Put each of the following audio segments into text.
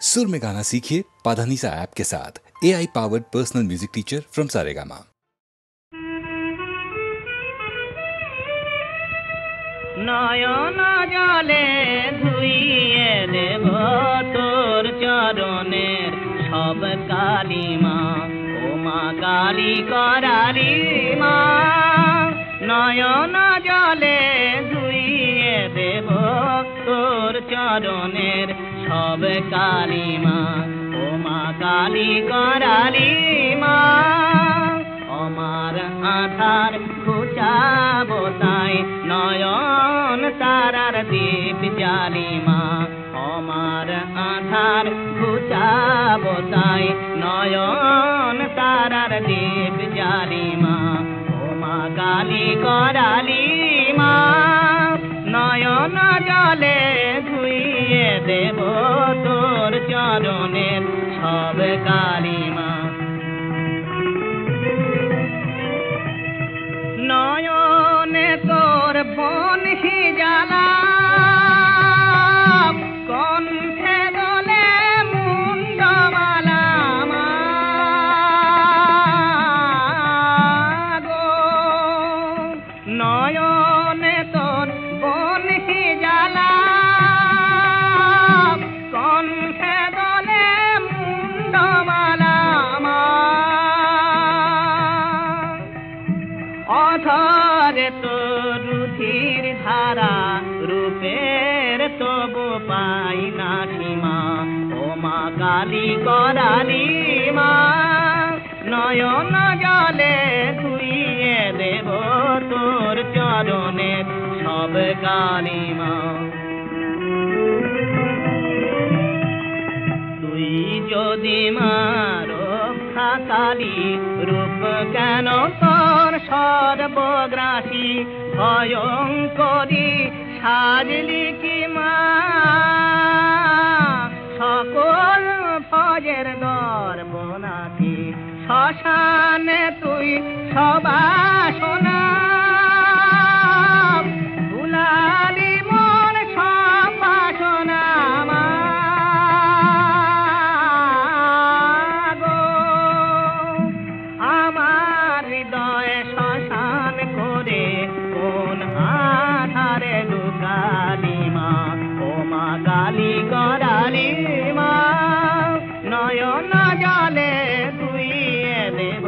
सुर में गाना सीखिए पाधानीसा ऐप के साथ। AI powered personal music teacher from Saregama. নয়ন জলে ধুইয়ে দেব তোর চরণের সব কালিমা, ও মা কালী করালি মা। নয়ন জলে ধুইয়ে দেব তোর চরণের সব কালিমা, ও মা কালী করালি মা। আমার আধার ঘুচাবো তাই নয়ন তারার দীপ জালিমা। আমার আধার ঘুচাবো তাই নয়ন তারার দীপ জালিমা, ও মা কালী করালি মা। নয়ন জলে ধুইয়ে দেব তোর চরণের সব কালিমা। নয়নে তোর বনহি জ্বালা, কণ্ঠে দোলে মুন্ডমালা গো। নয়নে তোর বনহি জ্বালা, কণ্ঠে দোলে মুন্ডমালা। অধরে তোর রুধির ধারা, রূপের তবু পাই না সীমা, ও মা কালী করালি মা। নয়ন জলে ধুইয়ে দেব তোর চরণের সব কালিমা। তুই যদি মা রক্ষা কালী, রূপ কেন তোর সর্বগ্রাসী, ভয়ঙ্করী সাজলি কি মা। সকল ফজের দর্বনাথী, শ্মশানে তুই সবাসনা। ভুলালি মন সব বাসনা মা গো। আমার হৃদয় শ্মশান করে কোন আধারে লুকালি মা, ও মা কালী করালি মা। নয়ন জলে ধুইয়ে দেব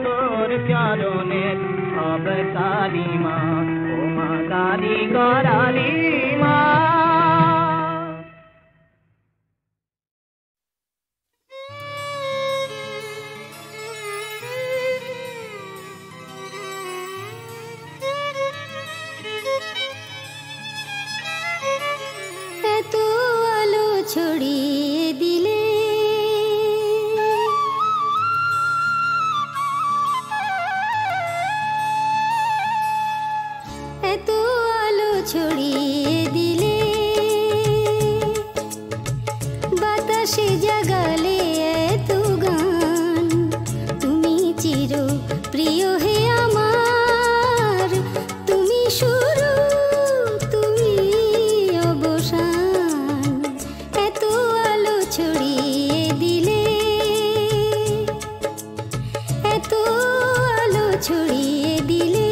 তোর চরণের সব কালিমা, ও মা কালী করালি মা। এত আলো ছড়িয়ে দিলে, এত আলো ছড়িয়ে দিলে, বাতাসে জাগালে এত গান। তুমি চির প্রিয় হে আমার, তুমি শুরু তুমি অবসান। এত আলো ছড়িয়ে দিলে, এত আলো ছড়িয়ে দিলে।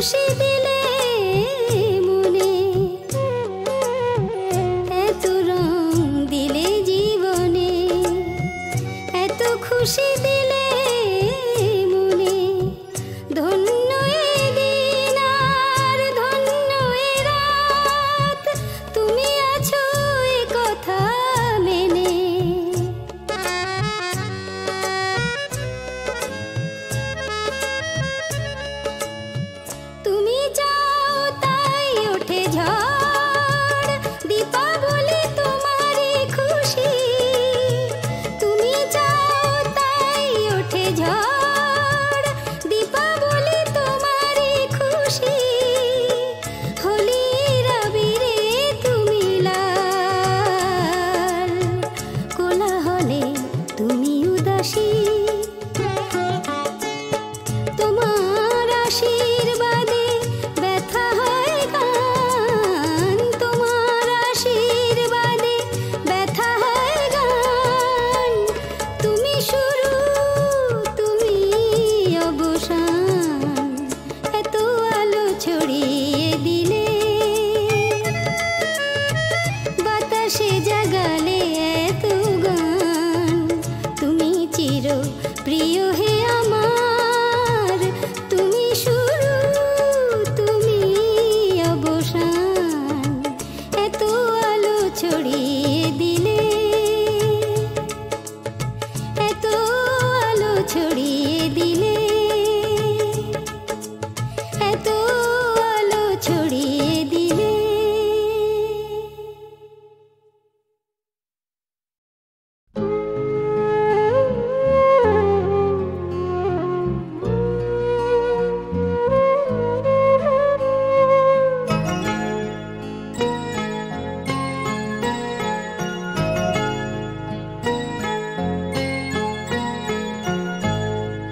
খুশি দিলে মনে, এত রং দিলে জীবনে, এত খুশি দিলে মনে। ধন্য এ দিন আর ধন্য এ রাত, তুমি আছো এ কথা মেনে। তুমি যাও তাই ওঠে ঝড়, দীপাবলি তোমারই খুশি। তুমি যাও তাই ওঠে ঝড়, দীপাবলি তোমারই খুশি। হোলির আবিরে তুমি লাল, কোলাহলে তুমি উদাসী। তোমার আশীর্বাদে ব্যথা হয় গান, তোমার আশীর্বাদে ব্যথা হয় গান। তুমি শুরু, তুমি অবসান, এত আলো ছড়িয়ে দিলে, বাতাসে জাগালে এত গান। তুমি চির প্রিয় হে আমার, তুমি শুরু, তুমি অবসান, এত আলো ছড়িয়ে দিলে, এত আলো ছড়িয়ে দিলে, এত আলো ছড়িয়ে দিলে।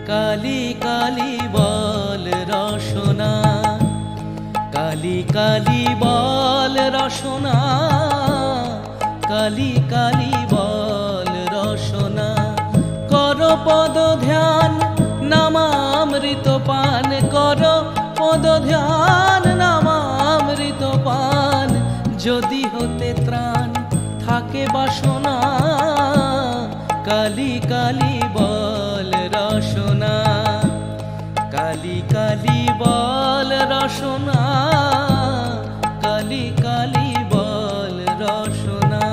কালি কালি বল রসনা, কালি কালি বল রসনা, কালি কালি বল রসনা। কর পদ ধ্যান নামামৃত পান, কর পদ ধ্যান নামামৃত পান। যদি হতে ত্রাণ থাকে বাসনা, কালি কালি বল রসনা, কালি কালি বল রসনা, কালি কালি বল রসনা।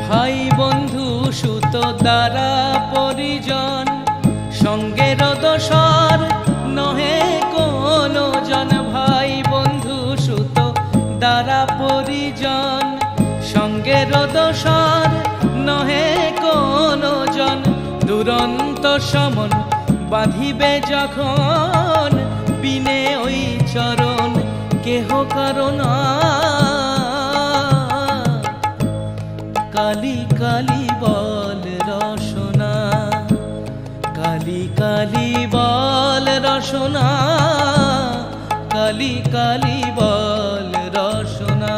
ভাই বন্ধু সুত দ্বারা পরিজন, সঙ্গের দোসর নহে কোনো জন। ভাই বন্ধু সুত দ্বারা পরিজন, সঙ্গের দোসর নহে কোনো জন। দুরন্ত সমন বাঁধিবে যখন, বিনে ওই চরণ কেহ কারণ। কালি কালি বল রসনা, কালি কালি বল রসনা, কালি কালি বল রসনা।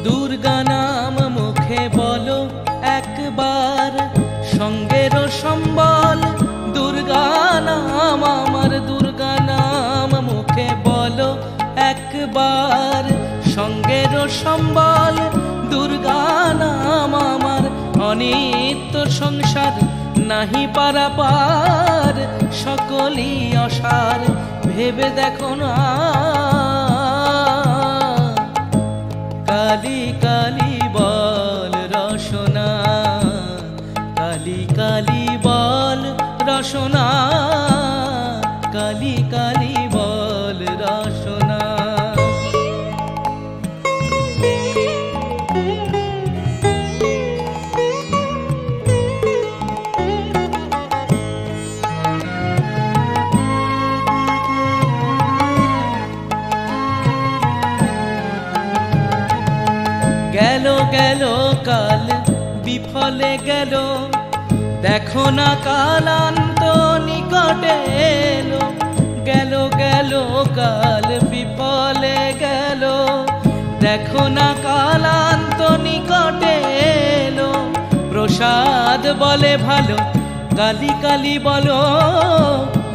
দুর্গা নাম মুখে বলো একবার, সঙ্গের সম্বল দুর্গা নাম আমার। দুর্গা নাম মুখে বলো একবার, সঙ্গের সম্বল দুর্গা নাম আমার। অনিত্য সংসার নাহি পারাপার, সকলই অসার ভেবে দেখো না। কালি কালি বল রসনা, কালি কালি বল রসনা, কালি কালি বল রসনা। বিফলে গেল, দেখো না কালান্ত নিকটে এলো, গেল গেল কাল বিফলে গেল, দেখো না কালান্ত নিকটে এলো। প্রসাদ বলে ভালো, কালি কালি বলো,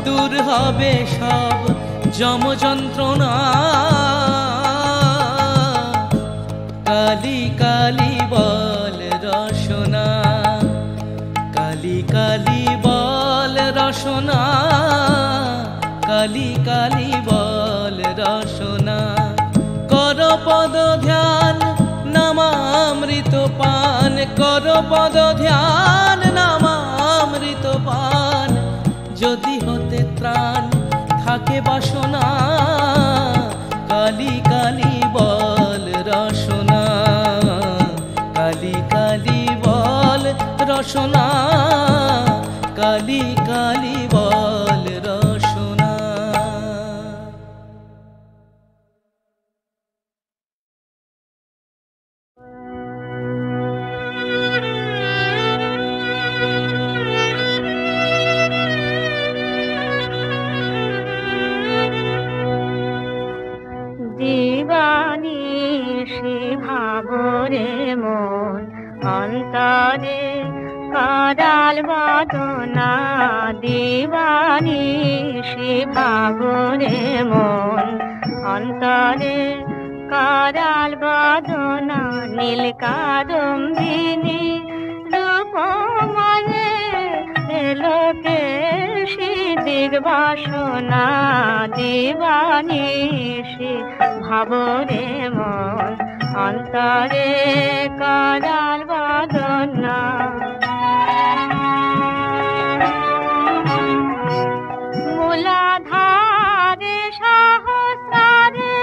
দূর হবে সব যম যন্ত্রণা। কালি কালি বল রসনা, কালি কালি বল রসনা, কালি কালি বল রসনা। কর পদ ধ্যান নামামৃত পান, কর পদ ধ্যান নামামৃত পান, যদি হতে ত্রাণ থাকে বাসনা। কালি কালি বল রসনা, কালি কালি বল রসনা, কালি কালি বল রসনা। দিবানিশি ভাবরে মন অন্তরে কাদাল বাদনা, দিবানিশি ভাবরে মন অন্তরে কাদাল বাদনা। নীল কাদম্বিনী রূপ মনে লোকে দিগবাসনা, দিবানিশি ভাবরে মন অন্তরে কাদাল বাদনা। মূলাধারে সহস্রারে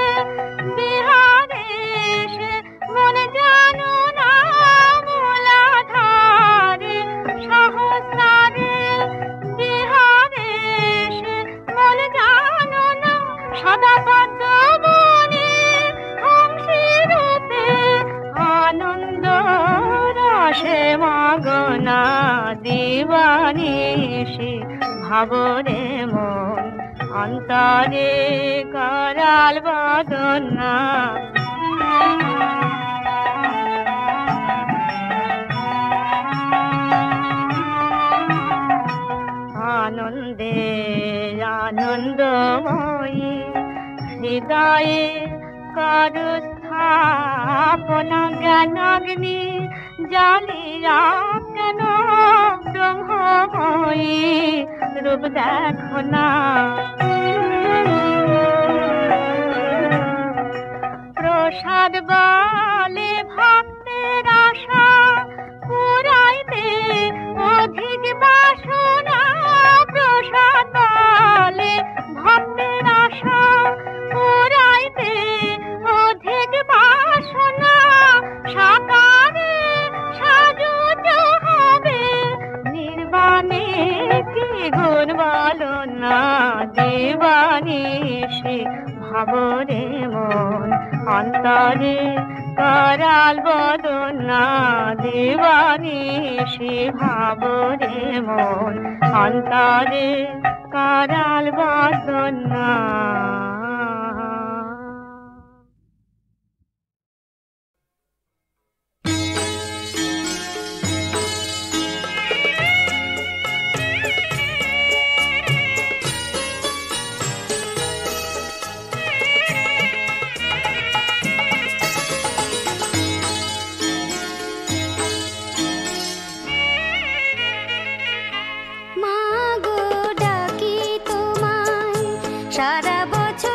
বিহারে মন জানো না, মূলাধারে সহস্রারে বিহারে মন জানো না। সদা পদ্মবনে হংসী রূপে আনন্দ রসে মগনা, দিবানিশি ভাবরে মন অন্তরে কারাল বাদনা। আনন্দে আনন্দময়ী হৃদয়ে করু স্থাপনা, জ্ঞানাগ্নি জালিয়া কেন ব্রহ্মময়ী রূপ দেখো না। প্রসাদ বলে ভক্তের আশা পুরাইতে অধিক বাসনা, প্রসাদ বলে ভক্তের আশা পুরাইতে অধিক বাসনা। সাকারে সাজুজ হবে নির্বাণে কি গুণ বলো না, দিবানিশি ভাবরে মন অন্তরে কারাল বদনা, দিবানিশি ভাবরে মন অন্তরে কারাল বদনা। সারা বছর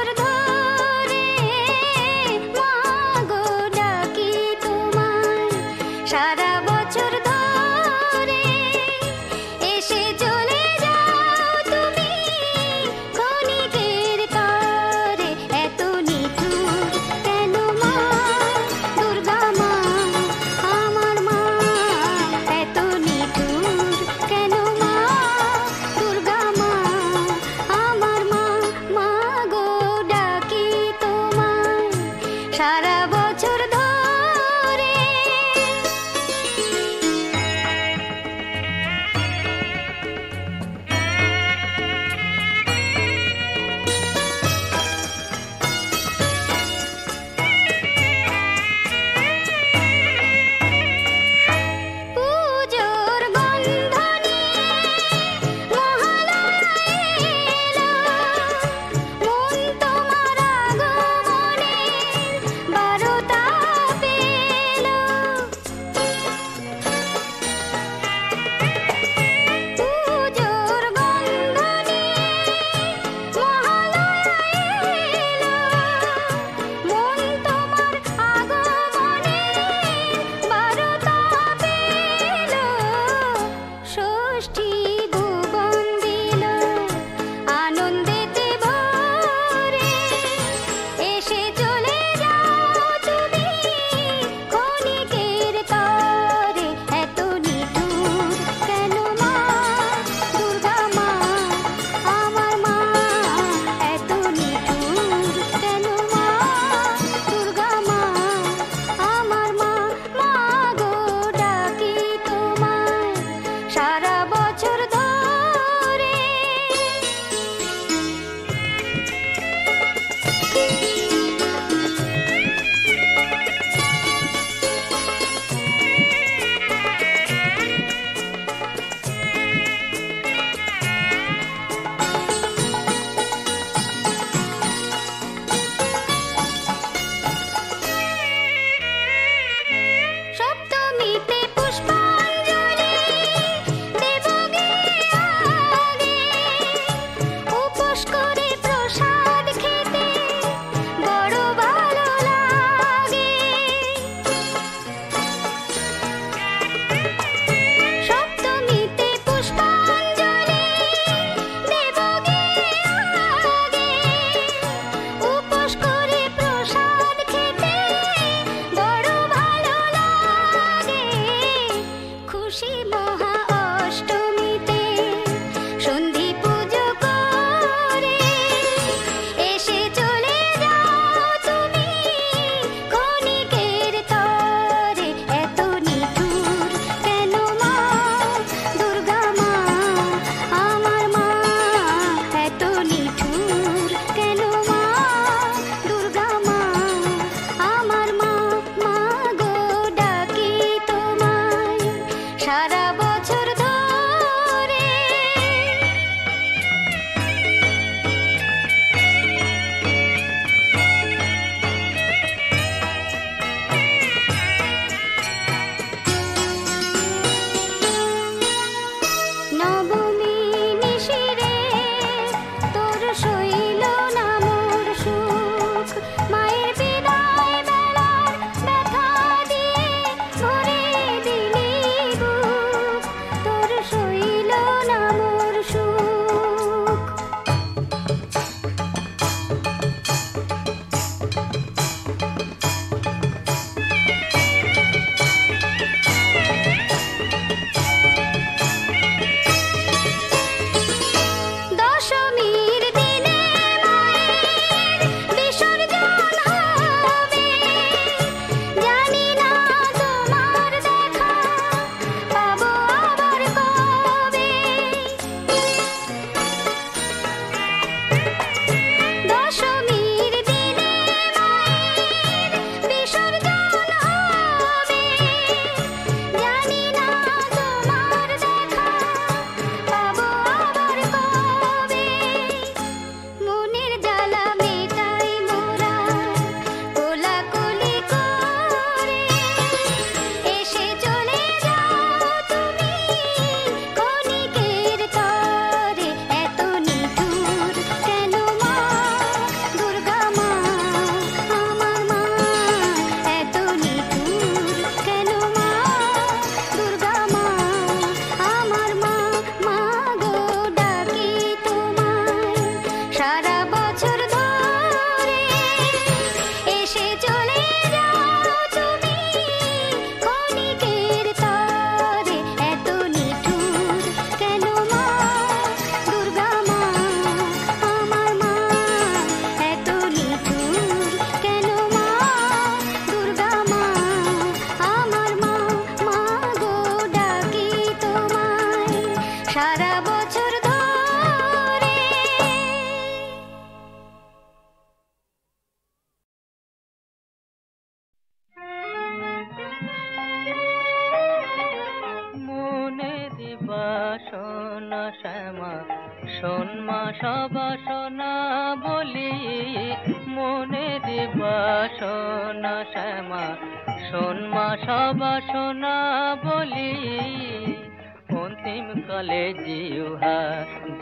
ষষ্ঠী ভুবন দিল আনন্দেতে ভরে, এসে চলে যাও তুমি ক্ষণিকের তরে। এত নিঠুর কেন মা দুর্গা মা আমার মা, এত নিঠুর কেন মা দুর্গা মা আমার মা। মা গো ডাকি তোমায় সারা বছর ধরে। সপ্তমীতে পুষ্পাঞ্জলি দেব গে আগে, উপোস করে প্রসাদ খেতে বড় ভালো লাগে। সপ্তমীতে পুষ্পাঞ্জলি দেব গে আগে, উপোস করে প্রসাদ খেতে বড় ভালো লাগে। খুশি মহা অষ্টমীতে সন্ধি পুজো করে, এসে চলে যাও তুমি ক্ষণিকের তরে। এত নিঠুর কেন মা দুর্গা মা আমার মা, এত নিঠুর কেন মা দুর্গা মা আমার মা। মা গো ডাকি তোমায় সারা বছর ধরে। নবমী নিশিরে তোর শৈল না মোর সুখ, মায়ের বিদায় বেলার ব্যথা দিয়ে ভরে দিলি বুক। তোর শৈল না মোর সুখ। দশমীর দিনে মায়ের বিসর্জন হবে, জানি না তোমার দেখা পাবো আবার কবে। দশমীর দিনে মায়ের বিসর্জন হবে, জানি না তোমার দেখা পাবো আবার কবে। মনের জ্বালা মেটাই মোরা কোলাকুলি করে, এসে চলে যাও তুমি ক্ষণিকের তরে। এত নিঠুর কেন মা দুর্গা মা আমার মা, এত নিঠুর কেন মা দুর্গা মা আমার মা। মা গো ডাকি তোমায় সারা বছর ধরে, এসে চলে যাও তুমি ক্ষণিকের তরে। এত নিঠুর কেন মা দুর্গা মা আমার মা, এত নিঠুর কেন মা দুর্গা মা আমার মা। মা গো ডাকি তোমায় সারা বছর ধরে। মনের বাসনা শ্যামা সোনমা সবাসনা বলি, মনের বাসনা শ্যামা সোনমা সবাসনা বলি। অন্তিম কালে জিহ্বা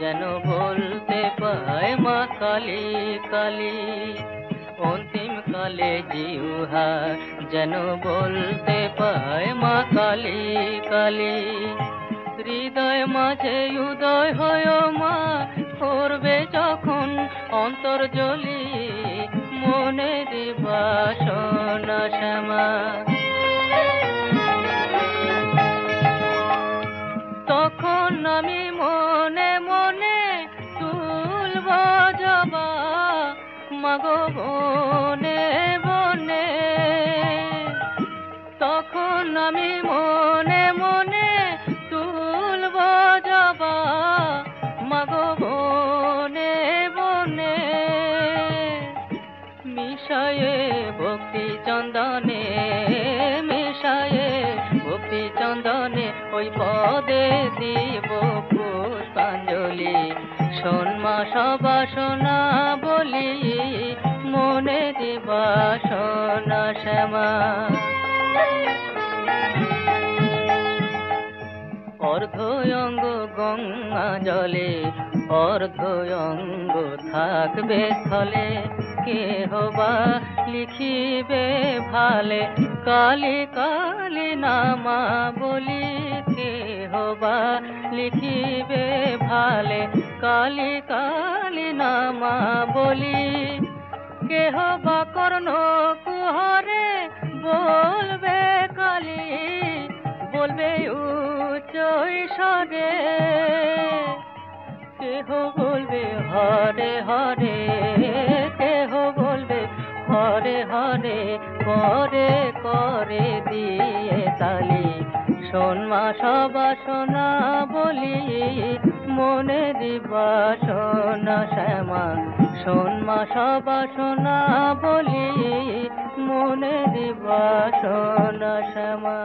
যেন বলতে পায় মা কালী কালী। অন্তিম কালে জিহ্বা যেন বলতে পায় মা কালী কালী। হৃদয় মাঝে উদয় হয় মা, করবে যখন অন্তর্জলি মনের বাসনা শ্যামা। তখন আমি মনে মনে তুলব জবা, মাগো বনে বনে। তখন আমি মনে মনে তুলব জবা, মাগো বনে বনে। মিশায়ে ভক্তি চন্দনে, মিশায়ে ভক্তি চন্দনে, ওই পদে দিব পুষ্পাঞ্জলি। শোন মা সবাসনা বলি, মনে বাসনা শ্যামা। অর্ধয়ঙ্গ গঙ্গা জলে, অর্ধয়ঙ্গ থাকবে স্থলে, কেহ বা লিখিবে ভালে কালি কালি নামা বলি। কেহ বা লিখিবে ভালে কালি কালি নামা বলি। কেহ বা কর্ণ কুহরে বলবে কালি, বলবে উচ্চ স্বরে। কেহ বলবে হরে হরে, কেহ বলবে হরে হরে, করে করে দিয়ে তালি। শোন মা সবাসনা বলি, মনে বাসনা শ্যামা। শোন মা সবাসনা বলি, মনে বাসনা শ্যামা।